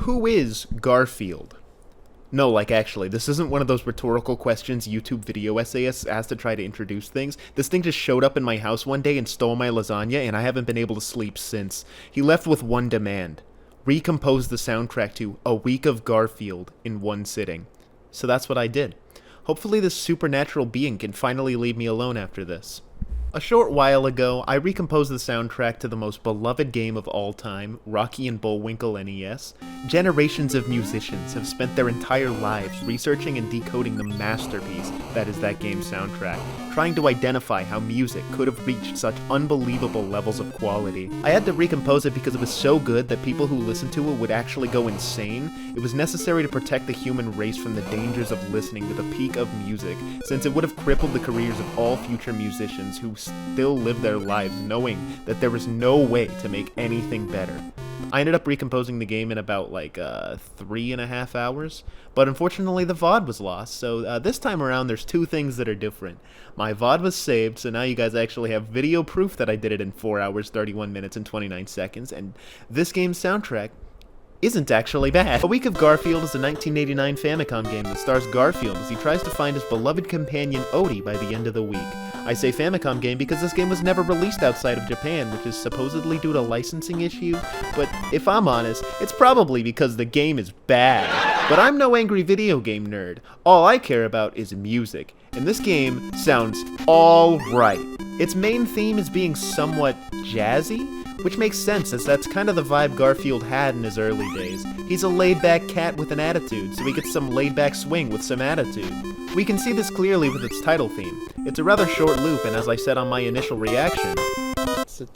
Who is Garfield? No, actually, this isn't one of those rhetorical questions YouTube video essayists ask to try to introduce things. This thing just showed up in my house one day and stole my lasagna, and I haven't been able to sleep since. He left with one demand: recompose the soundtrack to A Week of Garfield in one sitting. So that's what I did. Hopefully this supernatural being can finally leave me alone after this. A short while ago, I recomposed the soundtrack to the most beloved game of all time, Rocky and Bullwinkle NES. Generations of musicians have spent their entire lives researching and decoding the masterpiece that is that game's soundtrack, trying to identify how music could have reached such unbelievable levels of quality. I had to recompose it because it was so good that people who listened to it would actually go insane. It was necessary to protect the human race from the dangers of listening to the peak of music, since it would have crippled the careers of all future musicians who still live their lives knowing that there was no way to make anything better. I ended up recomposing the game in about 3.5 hours, but unfortunately the VOD was lost, so this time around there's two things that are different. My VOD was saved, so now you guys actually have video proof that I did it in 4 hours, 31 minutes, and 29 seconds, and this game's soundtrack isn't actually bad. A Week of Garfield is a 1989 Famicom game that stars Garfield as he tries to find his beloved companion Odie by the end of the week. I say Famicom game because this game was never released outside of Japan, which is supposedly due to licensing issues, but if I'm honest, it's probably because the game is bad. But I'm no angry video game nerd. All I care about is music, and this game sounds alright. Its main theme is being somewhat jazzy, which makes sense as that's kind of the vibe Garfield had in his early days. He's a laid-back cat with an attitude, so he gets some laid-back swing with some attitude. We can see this clearly with its title theme. It's a rather short loop, and as I said on my initial reaction,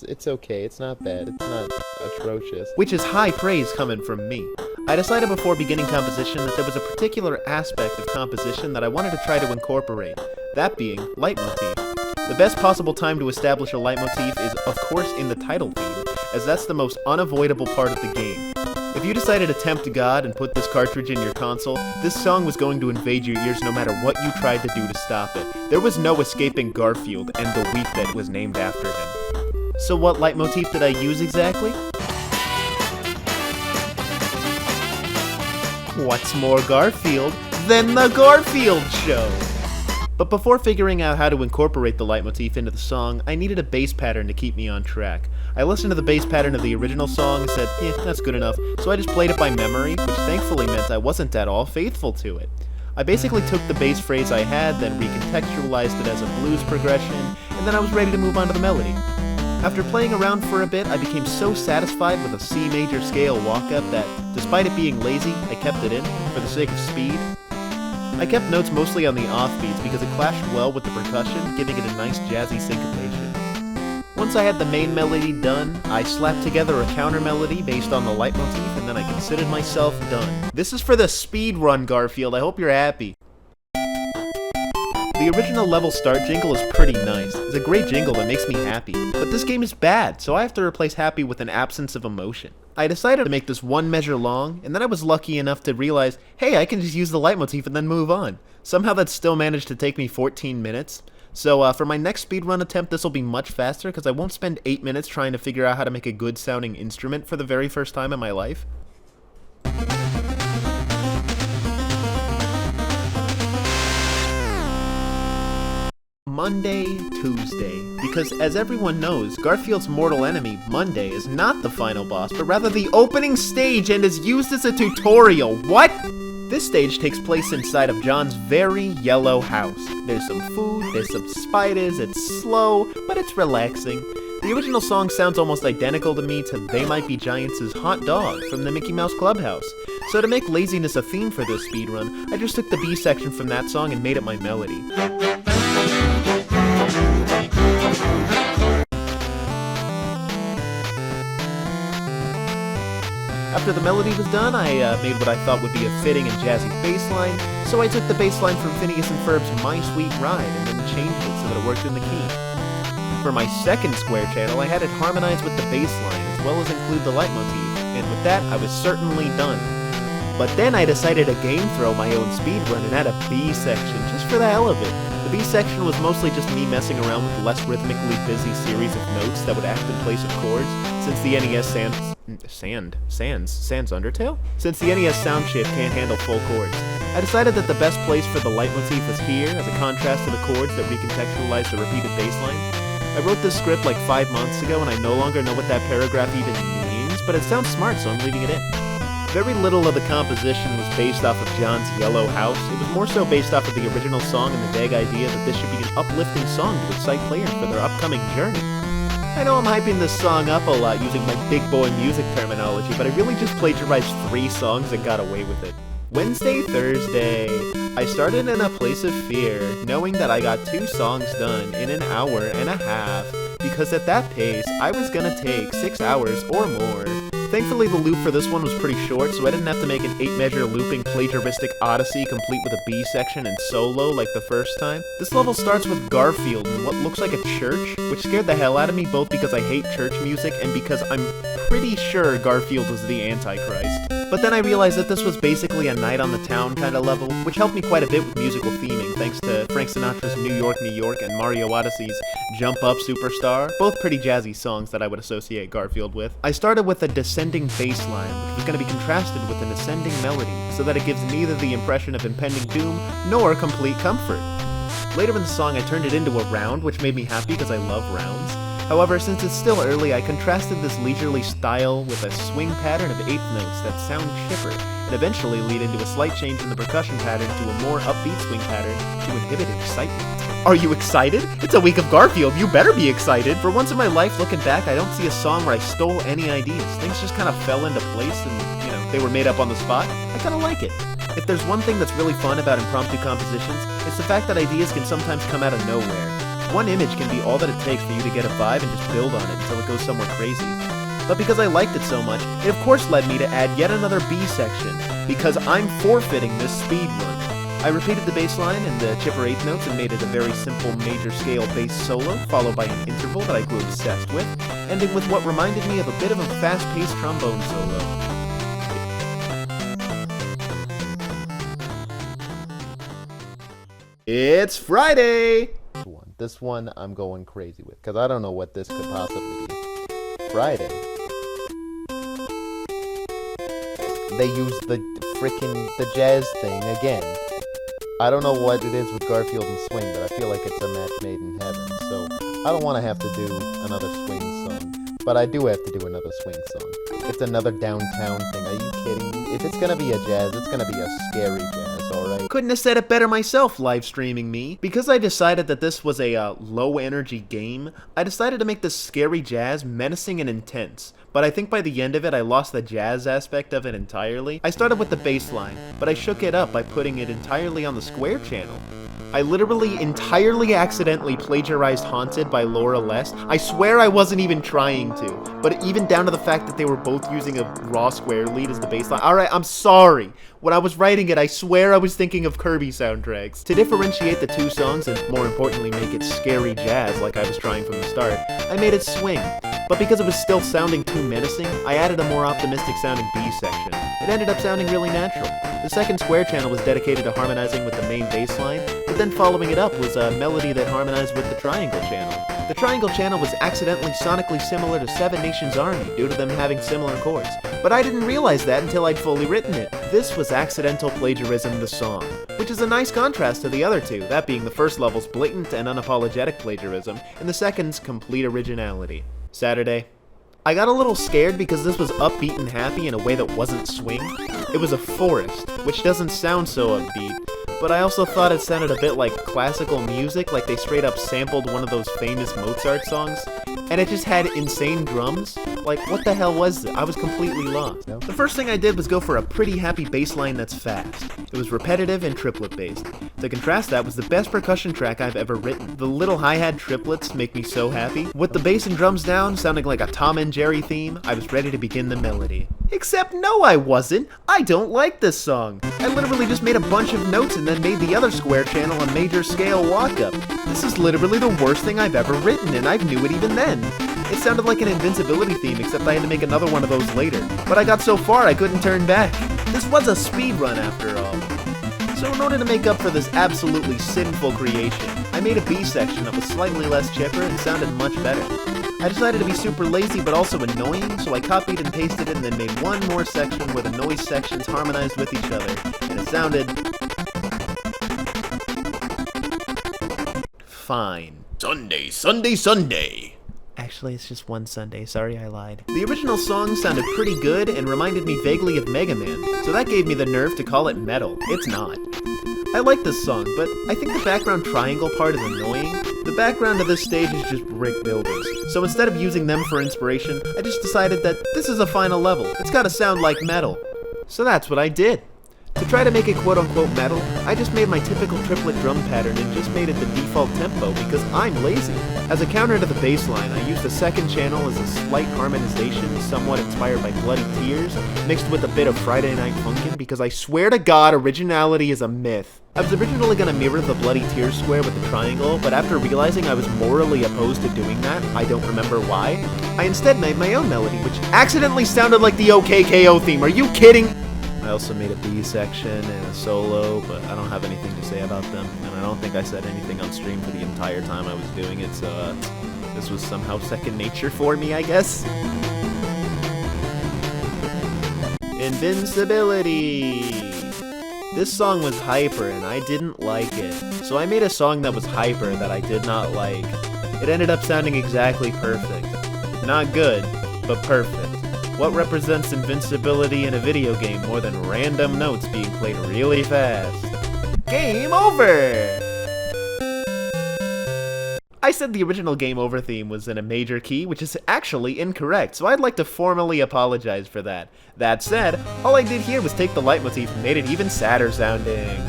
it's okay, it's not bad, it's not atrocious. Which is high praise coming from me. I decided before beginning composition that there was a particular aspect of composition that I wanted to try to incorporate, that being leitmotif. The best possible time to establish a leitmotif is, of course, in the title theme, as that's the most unavoidable part of the game. If you decided to tempt God and put this cartridge in your console, this song was going to invade your ears no matter what you tried to do to stop it. There was no escaping Garfield and the week that was named after him. So what leitmotif did I use exactly? What's more Garfield than the Garfield Show? But before figuring out how to incorporate the leitmotif into the song, I needed a bass pattern to keep me on track. I listened to the bass pattern of the original song and said, that's good enough, so I just played it by memory, which thankfully meant I wasn't at all faithful to it. I basically took the bass phrase I had, then recontextualized it as a blues progression, and then I was ready to move on to the melody. After playing around for a bit, I became so satisfied with a C major scale walk-up that, despite it being lazy, I kept it in, for the sake of speed. I kept notes mostly on the offbeats because it clashed well with the percussion, giving it a nice jazzy syncopation. Once I had the main melody done, I slapped together a counter melody based on the leitmotif, and then I considered myself done. This is for the speed run, Garfield. I hope you're happy. The original level start jingle is pretty nice. It's a great jingle that makes me happy. But this game is bad, so I have to replace happy with an absence of emotion. I decided to make this one measure long, and then I was lucky enough to realize, hey, I can just use the leitmotif and then move on. Somehow that still managed to take me 14 minutes. So for my next speedrun attempt, this will be much faster because I won't spend 8 minutes trying to figure out how to make a good sounding instrument for the very first time in my life. Monday, Tuesday, because as everyone knows, Garfield's mortal enemy, Monday, is not the final boss, but rather the opening stage and is used as a tutorial. What? This stage takes place inside of John's very yellow house. There's some food, there's some spiders, it's slow, but it's relaxing. The original song sounds almost identical to me to They Might Be Giants' Hot Dog from the Mickey Mouse Clubhouse. So to make laziness a theme for this speedrun, I just took the B section from that song and made it my melody. After the melody was done, I made what I thought would be a fitting and jazzy bass line, so I took the bass line from Phineas and Ferb's My Sweet Ride and then changed it so that it worked in the key. For my second Square channel, I had it harmonize with the bass line as well as include the leitmotif, and with that, I was certainly done. But then I decided to game throw my own speedrun and add a B section, just for the hell of it. The B section was mostly just me messing around with less rhythmically busy series of notes that would act in place of chords, since the NES Sans Undertale? Since the NES sound chip can't handle full chords. I decided that the best place for the leitmotif was here, as a contrast to the chords that recontextualize the repeated bass line. I wrote this script like 5 months ago, and I no longer know what that paragraph even means, but it sounds smart, so I'm leaving it in. Very little of the composition was based off of John's Yellow House. It was more so based off of the original song and the vague idea that this should be an uplifting song to excite players for their upcoming journey. I know I'm hyping this song up a lot using my big boy music terminology, but I really just plagiarized 3 songs and got away with it. Wednesday, Thursday. I started in a place of fear, knowing that I got 2 songs done in an hour and a half, because at that pace, I was gonna take 6 hours or more. Thankfully, the loop for this one was pretty short, so I didn't have to make an 8-measure looping plagiaristic odyssey complete with a B section and solo like the first time. This level starts with Garfield in what looks like a church, which scared the hell out of me both because I hate church music and because I'm pretty sure Garfield was the Antichrist. But then I realized that this was basically a Night on the Town kind of level, which helped me quite a bit with musical theming, thanks to Frank Sinatra's New York, New York and Mario Odyssey's Jump Up Superstar, both pretty jazzy songs that I would associate Garfield with. I started with a descending bass line, which was going to be contrasted with an ascending melody, so that it gives neither the impression of impending doom nor complete comfort. Later in the song I turned it into a round, which made me happy because I love rounds. However, since it's still early, I contrasted this leisurely style with a swing pattern of 8th notes that sound chipper, and eventually lead into a slight change in the percussion pattern to a more upbeat swing pattern to inhibit excitement. Are you excited? It's a week of Garfield, you better be excited! For once in my life, looking back, I don't see a song where I stole any ideas. Things just kind of fell into place and, they were made up on the spot. I kind of like it. If there's one thing that's really fun about impromptu compositions, it's the fact that ideas can sometimes come out of nowhere. One image can be all that it takes for you to get a vibe and just build on it until it goes somewhere crazy. But because I liked it so much, it of course led me to add yet another B section, because I'm forfeiting this speed run. I repeated the bass line and the chipper 8th notes and made it a very simple major scale bass solo, followed by an interval that I grew obsessed with, ending with what reminded me of a bit of a fast-paced trombone solo. It's Friday! This one I'm going crazy with, because I don't know what this could possibly be. Friday. They used the jazz thing again. I don't know what it is with Garfield and swing, but I feel like it's a match made in heaven, so I don't want to have to do another swing song, but I do have to do another swing song. It's another downtown thing, are you kidding me? If it's gonna be a jazz, it's gonna be a scary jazz, alright? Couldn't have said it better myself, live streaming me. Because I decided that this was a low energy game, I decided to make this scary jazz menacing and intense. But I think by the end of it, I lost the jazz aspect of it entirely. I started with the bass line, but I shook it up by putting it entirely on the Square channel. I literally entirely accidentally plagiarized Haunted by Laura Lest. I swear I wasn't even trying to, but even down to the fact that they were both using a raw square lead as the bass line. Alright, I'm sorry. When I was writing it, I swear I was thinking of Kirby soundtracks. To differentiate the 2 songs and, more importantly, make it scary jazz like I was trying from the start, I made it swing. But because it was still sounding too menacing, I added a more optimistic sounding B section. It ended up sounding really natural. The second Square channel was dedicated to harmonizing with the main bass line, but then following it up was a melody that harmonized with the Triangle channel. The Triangle channel was accidentally sonically similar to Seven Nations Army due to them having similar chords, but I didn't realize that until I'd fully written it. This was accidental plagiarism the song, which is a nice contrast to the other 2, that being the first level's blatant and unapologetic plagiarism, and the second's complete originality. Saturday. I got a little scared because this was upbeat and happy in a way that wasn't swing. It was a forest, which doesn't sound so upbeat, but I also thought it sounded a bit like classical music, like they straight up sampled one of those famous Mozart songs, and it just had insane drums. Like, what the hell was that? I was completely lost. The first thing I did was go for a pretty happy bass line that's fast. It was repetitive and triplet based. To contrast that was the best percussion track I've ever written. The little hi-hat triplets make me so happy. With the bass and drums down, sounding like a Tom and Jerry theme, I was ready to begin the melody. Except no, I wasn't. I don't like this song. I literally just made a bunch of notes and then made the other Square channel a major scale walk-up. This is literally the worst thing I've ever written, and I knew it even then. It sounded like an invincibility theme, except I had to make another one of those later. But I got so far I couldn't turn back. This was a speed run after all. So in order to make up for this absolutely sinful creation, I made a B section that was slightly less chipper and sounded much better. I decided to be super lazy but also annoying, so I copied and pasted it and then made one more section where the noise sections harmonized with each other, and it sounded fine. Sunday, Sunday, Sunday. Actually, it's just one Sunday. Sorry, I lied. The original song sounded pretty good and reminded me vaguely of Mega Man, so that gave me the nerve to call it metal. It's not. I like this song, but I think the background triangle part is annoying. The background of this stage is just brick buildings, so instead of using them for inspiration, I just decided that this is a final level. It's gotta sound like metal. So that's what I did. To try to make it quote-unquote metal, I just made my typical triplet drum pattern and just made it the default tempo because I'm lazy. As a counter to the bass line, I used a second channel as a slight harmonization, somewhat inspired by Bloody Tears, mixed with a bit of Friday Night Funkin' because I swear to God, originality is a myth. I was originally going to mirror the Bloody Tears square with the triangle, but after realizing I was morally opposed to doing that, I don't remember why, I instead made my own melody, which accidentally sounded like the OKKO theme. Are you kidding? I also made a B section and a solo, but I don't have anything to say about them, and I don't think I said anything on stream for the entire time I was doing it, so this was somehow second nature for me, I guess. Invincibility! This song was hyper, and I didn't like it, so I made a song that was hyper that I did not like. It ended up sounding exactly perfect. Not good, but perfect. What represents invincibility in a video game more than random notes being played really fast? Game over! I said the original Game Over theme was in a major key, which is actually incorrect, so I'd like to formally apologize for that. That said, all I did here was take the leitmotif and made it even sadder sounding.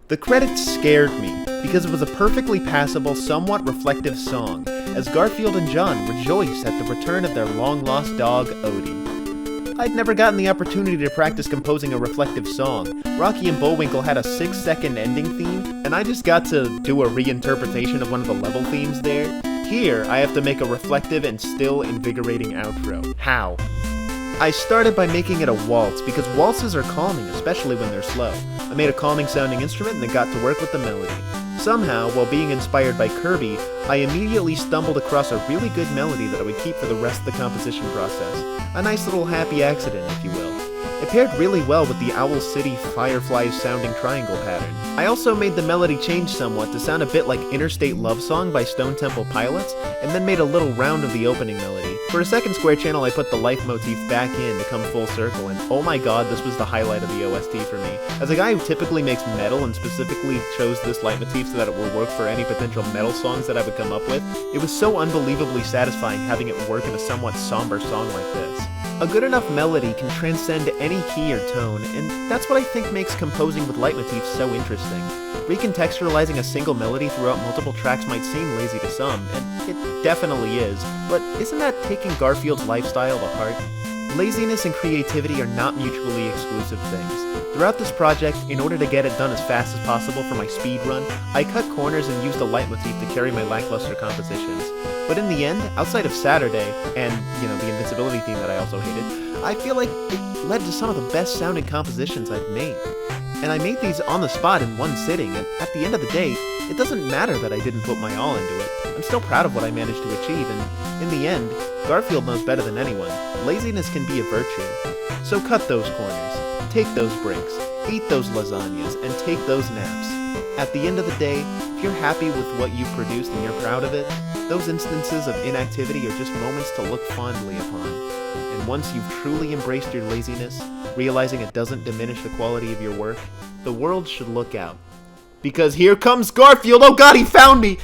The credits scared me, because it was a perfectly passable, somewhat reflective song, as Garfield and John rejoice at the return of their long-lost dog, Odie. I'd never gotten the opportunity to practice composing a reflective song. Rocky and Bullwinkle had a 6-second ending theme, and I just got to do a reinterpretation of one of the level themes there. Here, I have to make a reflective and still invigorating outro. How? I started by making it a waltz, because waltzes are calming, especially when they're slow. I made a calming sounding instrument and then got to work with the melody. Somehow, while being inspired by Kirby, I immediately stumbled across a really good melody that I would keep for the rest of the composition process. A nice little happy accident, if you will. It paired really well with the Owl City Fireflies sounding triangle pattern. I also made the melody change somewhat to sound a bit like Interstate Love Song by Stone Temple Pilots, and then made a little round of the opening melody. For a second square channel, I put the life motif back in to come full circle, and oh my god, this was the highlight of the OST for me. As a guy who typically makes metal and specifically chose this leitmotif so that it would work for any potential metal songs that I would come up with, it was so unbelievably satisfying having it work in a somewhat somber song like this. A good enough melody can transcend any key or tone, and that's what I think makes composing with leitmotifs so interesting. Recontextualizing a single melody throughout multiple tracks might seem lazy to some, and it definitely is, but isn't that taking Garfield's lifestyle to heart? Laziness and creativity are not mutually exclusive things. Throughout this project, in order to get it done as fast as possible for my speed run, I cut corners and used a leitmotif to carry my lackluster compositions. But in the end, outside of Saturday, and, the invincibility theme that I also hated, I feel like it led to some of the best sounding compositions I've made. And I made these on the spot in one sitting, and at the end of the day, it doesn't matter that I didn't put my all into it. I'm still proud of what I managed to achieve, and in the end, Garfield knows better than anyone. Laziness can be a virtue. So cut those corners, take those breaks, eat those lasagnas, and take those naps. At the end of the day, if you're happy with what you've produced and you're proud of it, those instances of inactivity are just moments to look fondly upon. And once you've truly embraced your laziness, realizing it doesn't diminish the quality of your work, the world should look out. Because here comes Garfield! Oh god, he found me!